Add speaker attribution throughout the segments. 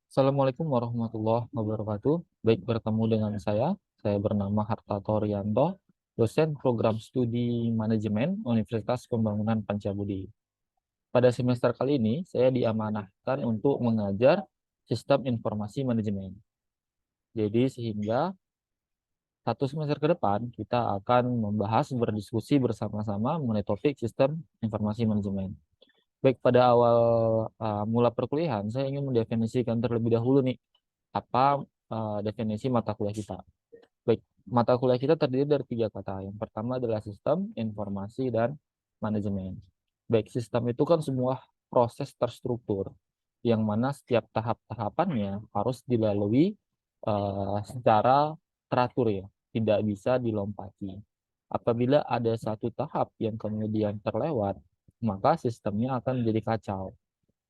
Speaker 1: Assalamualaikum warahmatullahi wabarakatuh. Baik, bertemu dengan saya bernama Hartato Rianto, dosen program studi manajemen Universitas Pembangunan Pancabudi. Pada semester kali ini, saya diamanahkan untuk mengajar sistem informasi manajemen. Jadi sehingga satu semester ke depan kita akan membahas berdiskusi bersama-sama mengenai topik sistem informasi manajemen. Baik, pada awal mula perkuliahan, saya ingin mendefinisikan terlebih dahulu nih apa definisi mata kuliah kita. Baik, mata kuliah kita terdiri dari tiga kata. Yang pertama adalah sistem, informasi, dan manajemen. Baik, sistem itu kan semua proses terstruktur, yang mana setiap tahap-tahapannya harus dilalui secara teratur ya, tidak bisa dilompati. Apabila ada satu tahap yang kemudian terlewat, maka sistemnya akan menjadi kacau.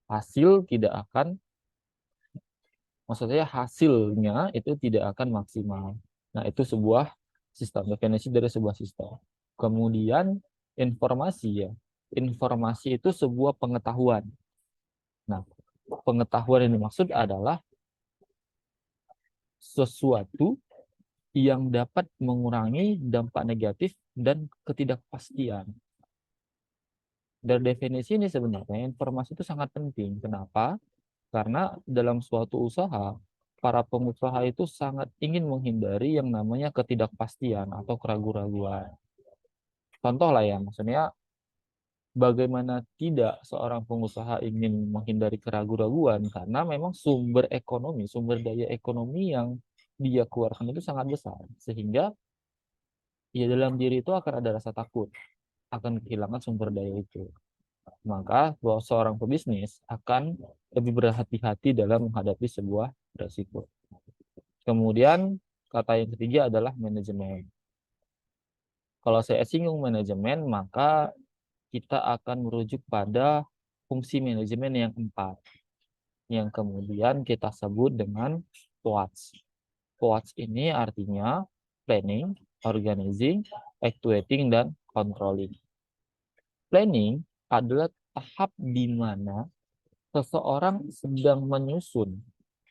Speaker 1: Hasil tidak akan Maksudnya hasilnya itu tidak akan maksimal. Nah, itu sebuah sistem, definisi dari sebuah sistem. Kemudian informasi ya. Informasi itu sebuah pengetahuan. Nah, pengetahuan yang dimaksud adalah sesuatu yang dapat mengurangi dampak negatif dan ketidakpastian. Dari definisi ini sebenarnya informasi itu sangat penting. Kenapa? Karena dalam suatu usaha, para pengusaha itu sangat ingin menghindari yang namanya ketidakpastian atau keraguan-raguan. Contoh lah ya, maksudnya bagaimana tidak seorang pengusaha ingin menghindari keraguan-raguan karena memang sumber daya ekonomi yang dia keluarkan itu sangat besar. Sehingga ya dalam diri itu akan ada rasa takut akan kehilangan sumber daya itu. Maka bahwa seorang pebisnis akan lebih berhati-hati dalam menghadapi sebuah resiko. Kemudian kata yang ketiga adalah manajemen. Kalau saya singgung manajemen, maka kita akan merujuk pada fungsi manajemen yang empat, yang kemudian kita sebut dengan POATS. POATS ini artinya planning, organizing, actuating, dan controlling. Planning adalah tahap di mana seseorang sedang menyusun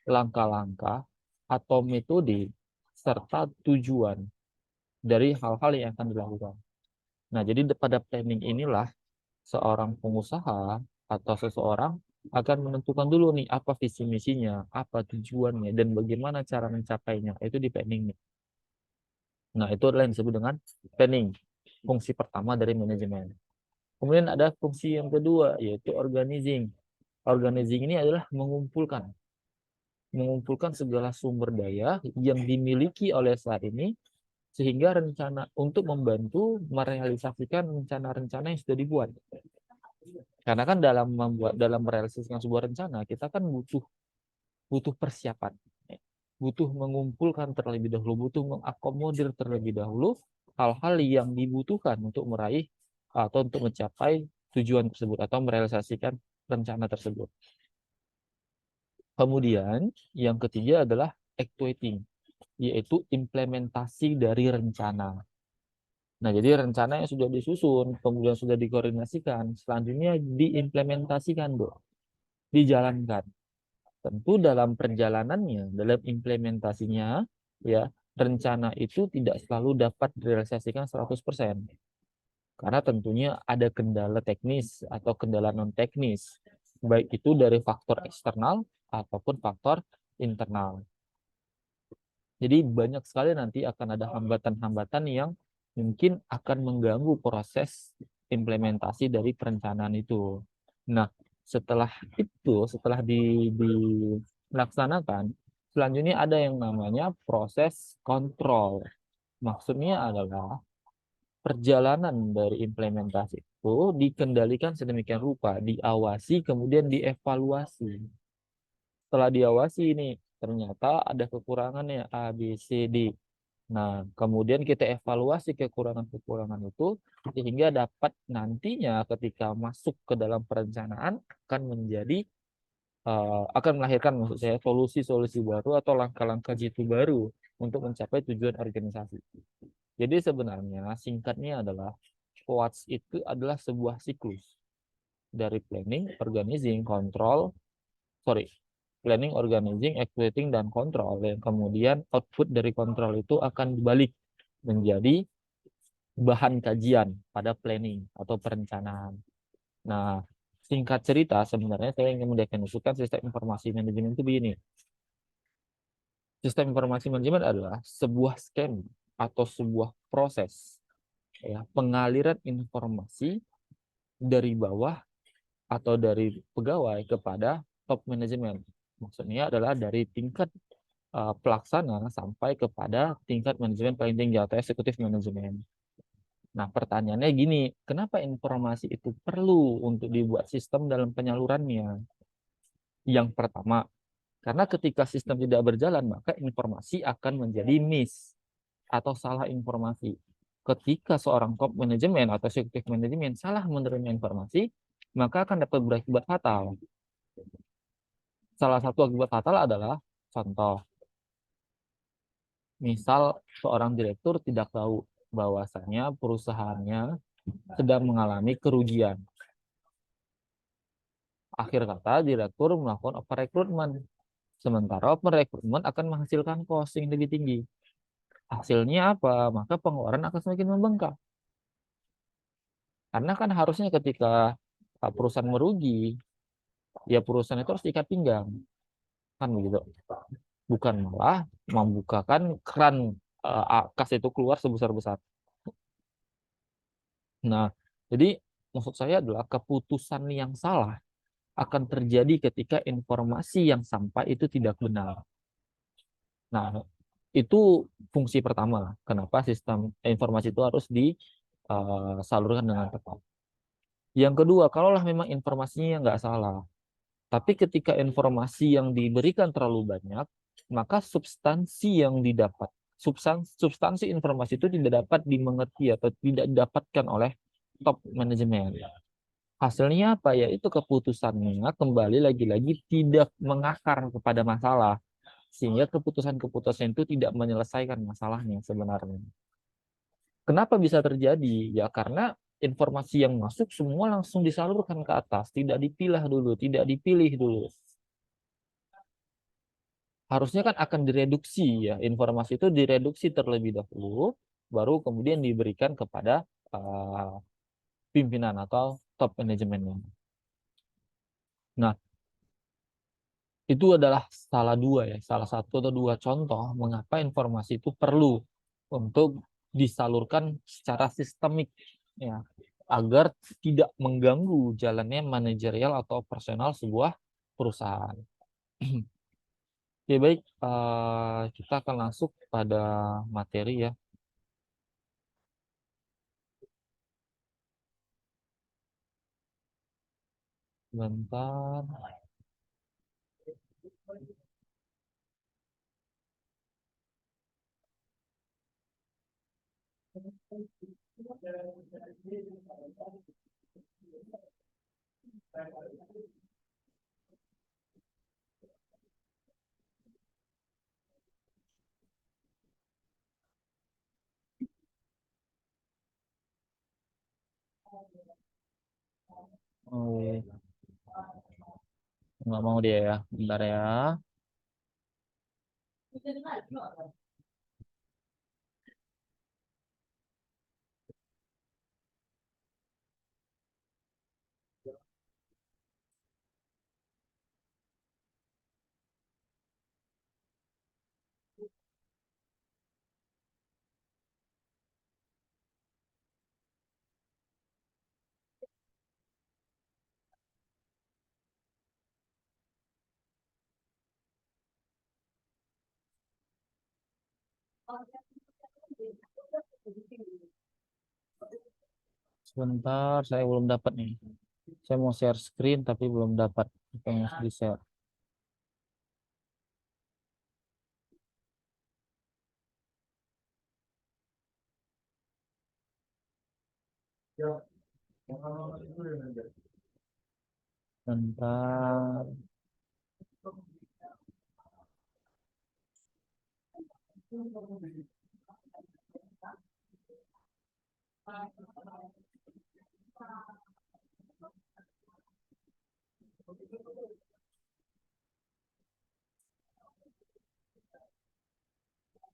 Speaker 1: langkah-langkah atau metode serta tujuan dari hal-hal yang akan dilakukan. Nah, jadi pada planning inilah seorang pengusaha atau seseorang akan menentukan dulu nih apa visi misinya, apa tujuannya, dan bagaimana cara mencapainya. Itu di planning nih. Nah, itu adalah yang disebut dengan planning, fungsi pertama dari manajemen. Kemudian ada fungsi yang kedua, yaitu organizing. Organizing ini adalah mengumpulkan segala sumber daya yang dimiliki oleh saat ini sehingga rencana untuk membantu merealisasikan rencana-rencana yang sudah dibuat. Karena kan dalam merealisasikan sebuah rencana kita kan butuh butuh persiapan, butuh mengumpulkan terlebih dahulu, butuh mengakomodir terlebih dahulu hal-hal yang dibutuhkan untuk meraih atau untuk mencapai tujuan tersebut atau merealisasikan rencana tersebut. Kemudian yang ketiga adalah actuating, yaitu implementasi dari rencana. Nah, jadi rencana yang sudah disusun, kemudian sudah dikoordinasikan, selanjutnya diimplementasikan, Bro. Dijalankan. Tentu dalam perjalanannya, dalam implementasinya, ya, rencana itu tidak selalu dapat direalisasikan 100%. Karena tentunya ada kendala teknis atau kendala non-teknis, baik itu dari faktor eksternal ataupun faktor internal. Jadi banyak sekali nanti akan ada hambatan-hambatan yang mungkin akan mengganggu proses implementasi dari perencanaan itu. Nah, setelah dilaksanakan, selanjutnya ada yang namanya proses kontrol. Maksudnya adalah perjalanan dari implementasi itu dikendalikan sedemikian rupa, diawasi, kemudian dievaluasi. Setelah diawasi ini, ternyata ada kekurangannya A, B, C, D. Nah, kemudian kita evaluasi kekurangan-kekurangan itu sehingga dapat nantinya ketika masuk ke dalam perencanaan akan melahirkan maksud saya solusi-solusi baru atau langkah-langkah jitu baru untuk mencapai tujuan organisasi. Jadi sebenarnya singkatnya adalah POATS itu adalah sebuah siklus dari planning, organizing, control, sorry. Planning, organizing, executing, dan kontrol. Yang kemudian output dari kontrol itu akan dibalik menjadi bahan kajian pada planning atau perencanaan. Nah, singkat cerita, sebenarnya saya ingin mendefinisikan sistem informasi manajemen itu begini. Sistem informasi manajemen adalah sebuah skema atau sebuah proses ya, pengaliran informasi dari bawah atau dari pegawai kepada top manajemen. Maksudnya adalah dari tingkat pelaksana sampai kepada tingkat manajemen paling tinggi atau eksekutif manajemen. Nah, pertanyaannya gini, kenapa informasi itu perlu untuk dibuat sistem dalam penyalurannya? Yang pertama, karena ketika sistem tidak berjalan, maka informasi akan menjadi miss atau salah informasi. Ketika seorang top manajemen atau eksekutif manajemen salah menerima informasi, maka akan dapat berakibat fatal. Salah satu akibat fatal adalah contoh, misal seorang direktur tidak tahu bahwasanya perusahaannya sedang mengalami kerugian. Akhir kata, direktur melakukan open recruitment. Sementara open recruitment akan menghasilkan cost yang lebih tinggi. Hasilnya apa? Maka pengeluaran akan semakin membengkak. Karena kan harusnya ketika perusahaan merugi, ya perusahaan itu harus diikat pinggang. Kan begitu. Bukan malah membukakan keran kas itu keluar sebesar-besar. Nah, jadi maksud saya adalah keputusan yang salah akan terjadi ketika informasi yang sampai itu tidak benar. Nah, itu fungsi pertama. Kenapa sistem informasi itu harus disalurkan dengan tepat. Yang kedua, kalaulah memang informasinya nggak salah, tapi ketika informasi yang diberikan terlalu banyak, maka substansi yang didapat, substansi informasi itu tidak dapat dimengerti atau tidak didapatkan oleh top manajemen. Hasilnya apa? Yaitu keputusannya kembali lagi-lagi tidak mengakar kepada masalah. Sehingga keputusan-keputusan itu tidak menyelesaikan masalahnya sebenarnya. Kenapa bisa terjadi? Ya karena informasi yang masuk semua langsung disalurkan ke atas, tidak dipilah dulu, tidak dipilih dulu. Harusnya kan akan direduksi ya, informasi itu direduksi terlebih dahulu, baru kemudian diberikan kepada pimpinan atau top manajemennya. Nah, itu adalah salah satu atau dua contoh mengapa informasi itu perlu untuk disalurkan secara sistemik ya, agar tidak mengganggu jalannya manajerial atau operasional sebuah perusahaan. Oke, baik, kita akan masuk pada materi ya. Bentar. Oh, iya. Nggak mau dia ya. Bentar ya. Sebentar, saya belum dapat nih. Saya mau share screen tapi belum dapat. Apa yang harus di-share? Bentar.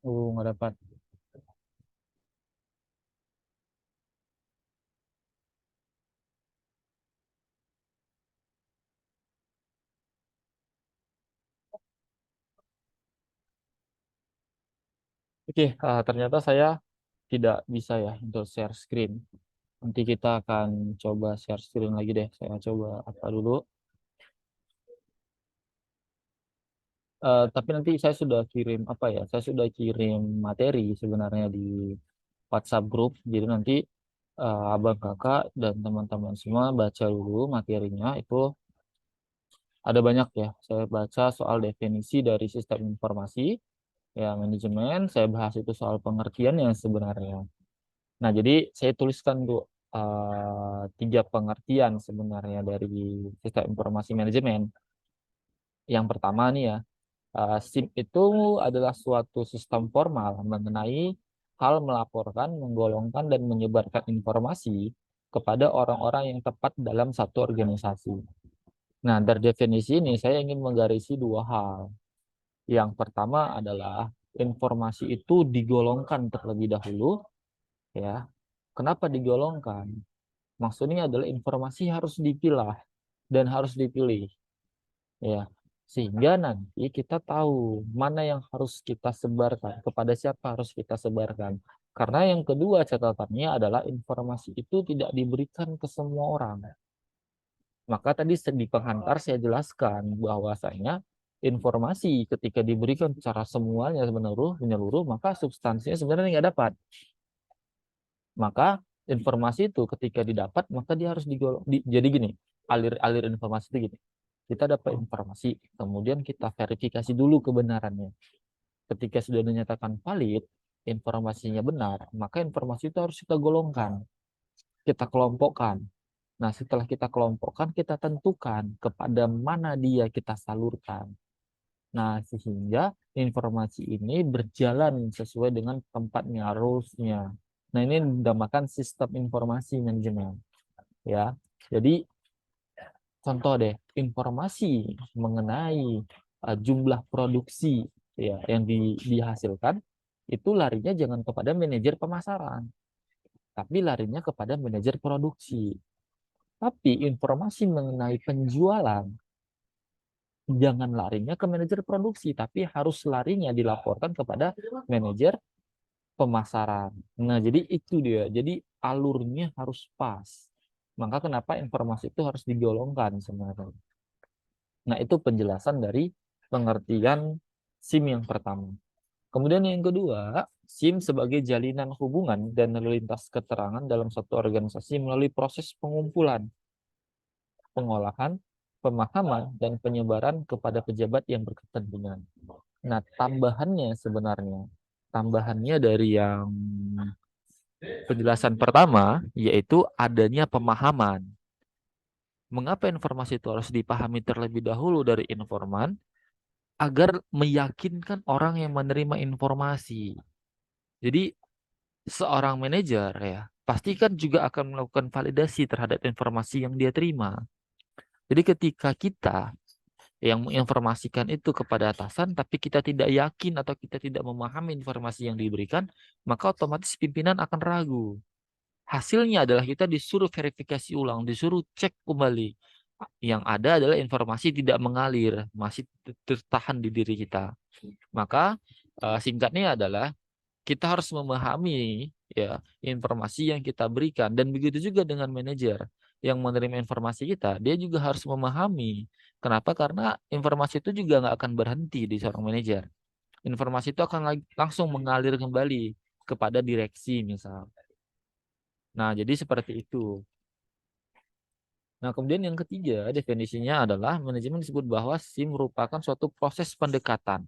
Speaker 1: Nggak dapat. Oke, ternyata saya tidak bisa ya untuk share screen. Nanti kita akan coba share screen lagi deh. Saya coba apa dulu. Tapi nanti saya sudah kirim apa ya? Saya sudah kirim materi sebenarnya di WhatsApp grup. Jadi nanti abang kakak dan teman-teman semua baca dulu materinya. Itu ada banyak ya. Saya baca soal definisi dari sistem informasi, ya manajemen. Saya bahas itu soal pengertian yang sebenarnya. Nah, jadi saya tuliskan tuh tiga pengertian sebenarnya dari sistem informasi manajemen. Yang pertama nih ya, SIM itu adalah suatu sistem formal mengenai hal melaporkan, menggolongkan, dan menyebarkan informasi kepada orang-orang yang tepat dalam satu organisasi. Nah, dari definisi ini saya ingin menggarisi dua hal. Yang pertama adalah informasi itu digolongkan terlebih dahulu, ya. Kenapa digolongkan? Maksudnya adalah informasi harus dipilah dan harus dipilih, ya. Sehingga nanti kita tahu mana yang harus kita sebarkan, kepada siapa harus kita sebarkan. Karena yang kedua catatannya adalah informasi itu tidak diberikan ke semua orang. Maka tadi di penghantar saya jelaskan bahwasanya informasi ketika diberikan secara semuanya menyeluruh, maka substansinya sebenarnya nggak dapat. Maka informasi itu ketika didapat, maka dia harus digolong. Jadi gini, alir informasi itu gini. Kita dapat informasi, kemudian kita verifikasi dulu kebenarannya. Ketika sudah dinyatakan valid, informasinya benar, maka informasi itu harus kita golongkan, kita kelompokkan. Nah, setelah kita kelompokkan, kita tentukan kepada mana dia kita salurkan. Nah, sehingga informasi ini berjalan sesuai dengan tempatnya, rules-nya. Nah, ini dinamakan sistem informasi manajemen. Ya, jadi contoh deh, informasi mengenai jumlah produksi ya yang dihasilkan itu larinya jangan kepada manajer pemasaran, tapi larinya kepada manajer produksi. Tapi informasi mengenai penjualan jangan larinya ke manajer produksi, tapi harus larinya dilaporkan kepada manajer pemasaran. Nah, jadi itu dia. Jadi alurnya harus pas. Maka kenapa informasi itu harus digolongkan sebenarnya. Nah, itu penjelasan dari pengertian SIM yang pertama. Kemudian yang kedua, SIM sebagai jalinan hubungan dan lalu lintas keterangan dalam satu organisasi melalui proses pengumpulan, pengolahan, pemahaman, dan penyebaran kepada pejabat yang berkepentingan. Nah, tambahannya dari yang penjelasan pertama, yaitu adanya pemahaman. Mengapa informasi itu harus dipahami terlebih dahulu dari informan? Agar meyakinkan orang yang menerima informasi. Jadi seorang manajer ya pastikan juga akan melakukan validasi terhadap informasi yang dia terima. Jadi ketika kita yang menginformasikan itu kepada atasan tapi kita tidak yakin atau kita tidak memahami informasi yang diberikan, maka otomatis pimpinan akan ragu. Hasilnya adalah kita disuruh verifikasi ulang, disuruh cek kembali. Yang ada adalah informasi tidak mengalir, masih tertahan di diri kita. Maka singkatnya adalah kita harus memahami ya informasi yang kita berikan dan begitu juga dengan manajer yang menerima informasi kita, dia juga harus memahami. Kenapa? Karena informasi itu juga nggak akan berhenti di seorang manajer. Informasi itu akan langsung mengalir kembali kepada direksi misal. Nah, jadi seperti itu. Nah, kemudian yang ketiga definisinya adalah manajemen disebut bahwa SIM merupakan suatu proses pendekatan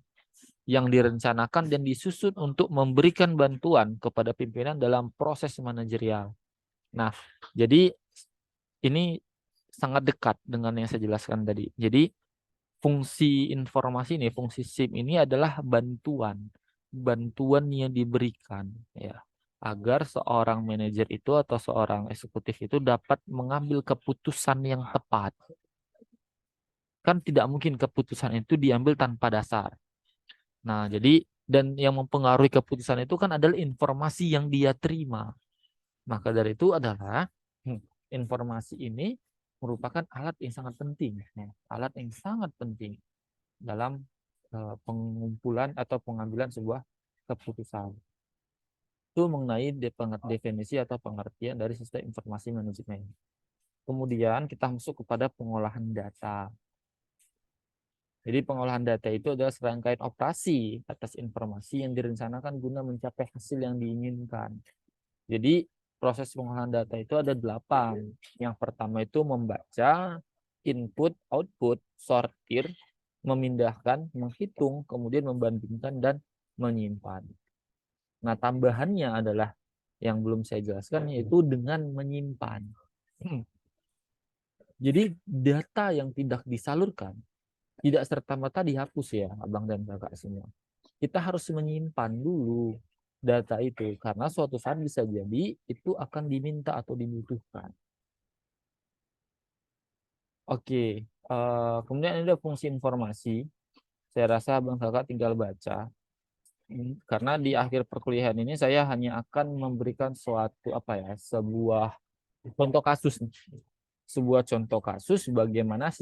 Speaker 1: yang direncanakan dan disusun untuk memberikan bantuan kepada pimpinan dalam proses manajerial. Nah, jadi ini sangat dekat dengan yang saya jelaskan tadi. Jadi fungsi informasi ini, fungsi SIM ini adalah bantuan yang diberikan ya agar seorang manajer itu atau seorang eksekutif itu dapat mengambil keputusan yang tepat. Kan tidak mungkin keputusan itu diambil tanpa dasar. Nah, jadi Dan yang mempengaruhi keputusan itu kan adalah informasi yang dia terima. Maka dari itu adalah informasi ini merupakan alat yang sangat penting. Alat yang sangat penting dalam pengumpulan atau pengambilan sebuah keputusan. Itu mengenai definisi atau pengertian dari sistem informasi manajemen. Kemudian kita masuk kepada pengolahan data. Jadi pengolahan data itu adalah serangkaian operasi atas informasi yang direncanakan guna mencapai hasil yang diinginkan. Jadi proses pengolahan data itu ada 8. Yang pertama itu membaca, input, output, sortir, memindahkan, menghitung, kemudian membandingkan, dan menyimpan. Nah, tambahannya adalah yang belum saya jelaskan, yaitu dengan menyimpan. Jadi data yang tidak disalurkan tidak serta-merta dihapus ya, abang dan kakak semua. Kita harus menyimpan dulu data itu, karena suatu saat bisa jadi itu akan diminta atau dibutuhkan. Oke, kemudian ada fungsi informasi. Saya rasa abang kakak tinggal baca. Karena di akhir perkuliahan ini saya hanya akan memberikan sebuah contoh kasus, sebuah contoh kasus bagaimana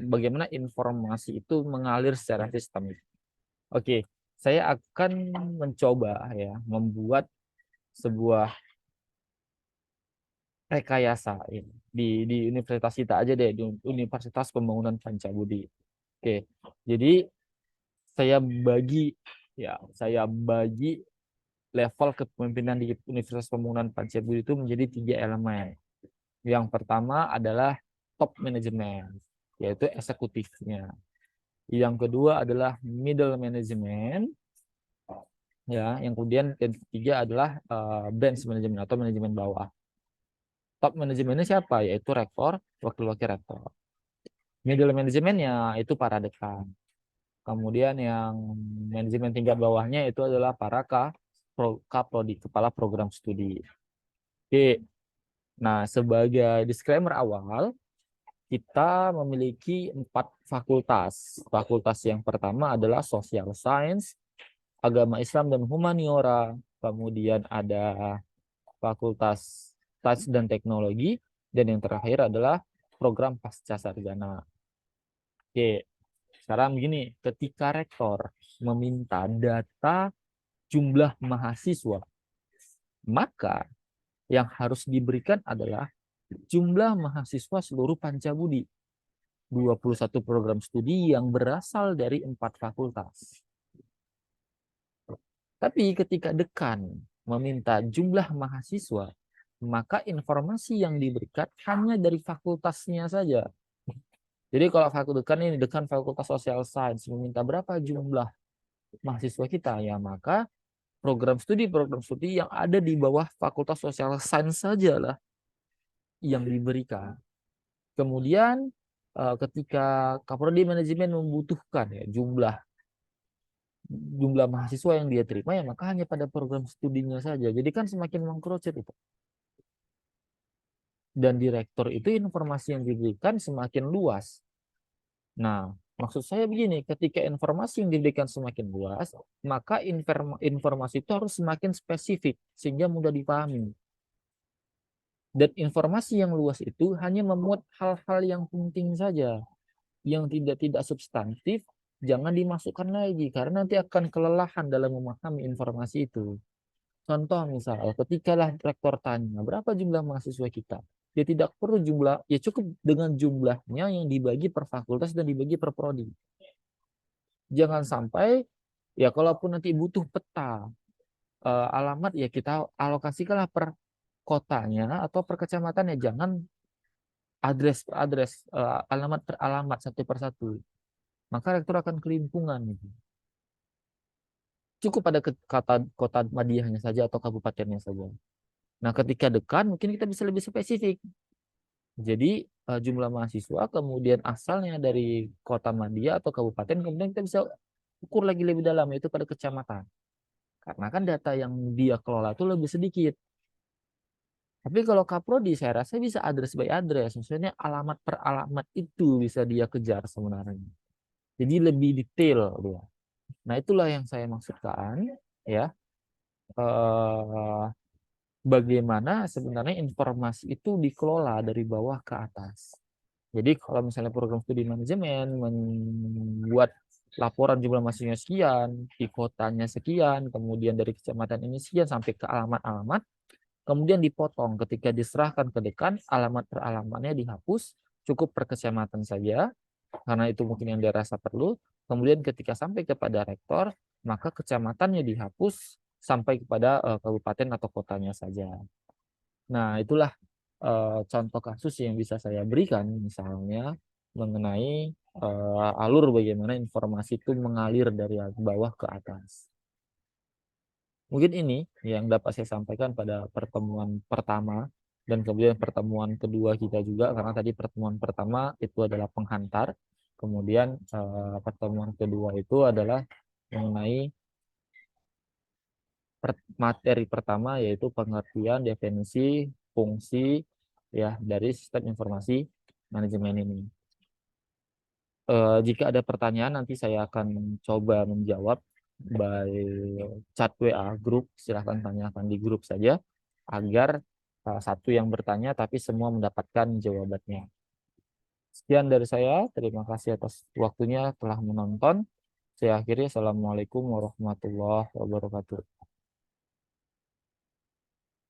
Speaker 1: bagaimana informasi itu mengalir secara sistemik. Oke, saya akan mencoba ya membuat sebuah rekayasa di universitas kita aja deh, di Universitas Pembangunan Pancabudi. Oke, jadi saya bagi level kepemimpinan di Universitas Pembangunan Pancabudi itu menjadi 3 elemen. Yang pertama adalah top manajemen, yaitu eksekutifnya. Yang kedua adalah middle management, ya. Yang kemudian yang ketiga adalah bench manajemen atau manajemen bawah. Top manajemennya siapa? Yaitu rektor, wakil-wakil rektor. Middle manajemennya itu para dekan. Kemudian yang manajemen tingkat bawahnya itu adalah para kaprodi, kepala program studi. Oke. Nah, sebagai disclaimer awal, kita memiliki 4 fakultas. Fakultas yang pertama adalah Social Science, Agama Islam dan Humaniora. Kemudian ada Fakultas Sains dan Teknologi. Dan yang terakhir adalah program pasca sarjana. Oke. Sekarang begini, ketika rektor meminta data jumlah mahasiswa, maka yang harus diberikan adalah jumlah mahasiswa seluruh Pancabudi. 21 program studi yang berasal dari 4 fakultas. Tapi ketika dekan meminta jumlah mahasiswa, maka informasi yang diberikan hanya dari fakultasnya saja. Jadi kalau dekan Fakultas Social Science meminta berapa jumlah mahasiswa kita, ya maka program studi yang ada di bawah Fakultas Social Science sajalah yang diberikan. Kemudian ketika Kaprodi Manajemen membutuhkan ya jumlah mahasiswa yang dia terima, ya maka hanya pada program studinya saja. Jadi kan semakin mengkerucut itu. Dan direktur itu informasi yang diberikan semakin luas. Nah, maksud saya begini, ketika informasi yang diberikan semakin luas, maka informasi itu harus semakin spesifik sehingga mudah dipahami. Dan informasi yang luas itu hanya memuat hal-hal yang penting saja. Yang tidak substantif jangan dimasukkan lagi karena nanti akan kelelahan dalam memahami informasi itu. Contoh misal, ketika rektor tanya berapa jumlah mahasiswa kita, dia tidak perlu jumlah, ya cukup dengan jumlahnya yang dibagi per fakultas dan dibagi per prodi. Jangan sampai, ya kalaupun nanti butuh peta alamat, ya kita alokasikanlah per kotanya atau per kecamatan, ya jangan address alamat per alamat satu persatu. Maka rektor akan kelimpungan. Cukup pada kota Madiahnya saja atau kabupatennya saja. Nah, ketika dekan mungkin kita bisa lebih spesifik. Jadi jumlah mahasiswa kemudian asalnya dari kota Madia atau kabupaten, kemudian kita bisa ukur lagi lebih dalam, yaitu pada kecamatan. Karena kan data yang dia kelola itu lebih sedikit. Tapi kalau Kaprodi saya rasa bisa address by address. Maksudnya alamat per alamat itu bisa dia kejar sebenarnya. Jadi lebih detail dia. Nah, itulah yang saya maksudkan ya. Eh, Bagaimana sebenarnya informasi itu dikelola dari bawah ke atas. Jadi kalau misalnya program studi manajemen membuat laporan jumlah mahasiswanya sekian, di kotanya sekian, kemudian dari kecamatan ini sekian sampai ke alamat-alamat, kemudian dipotong ketika diserahkan ke dekan, alamat per alamatnya dihapus, cukup per kecamatan saja, karena itu mungkin yang dia rasa perlu. Kemudian ketika sampai kepada rektor, maka kecamatannya dihapus sampai kepada kabupaten atau kotanya saja. Nah, itulah contoh kasus yang bisa saya berikan, misalnya mengenai alur bagaimana informasi itu mengalir dari bawah ke atas. Mungkin ini yang dapat saya sampaikan pada pertemuan pertama dan kemudian pertemuan kedua kita juga, karena tadi pertemuan pertama itu adalah penghantar, kemudian pertemuan kedua itu adalah mengenai materi pertama, yaitu pengertian definisi fungsi ya dari sistem informasi manajemen ini. Jika ada pertanyaan nanti saya akan coba menjawab by chat WA grup, silahkan tanyakan di grup saja agar satu yang bertanya tapi semua mendapatkan jawabannya. Sekian dari saya, terima kasih atas waktunya telah menonton. Saya akhiri, Assalamualaikum warahmatullahi wabarakatuh.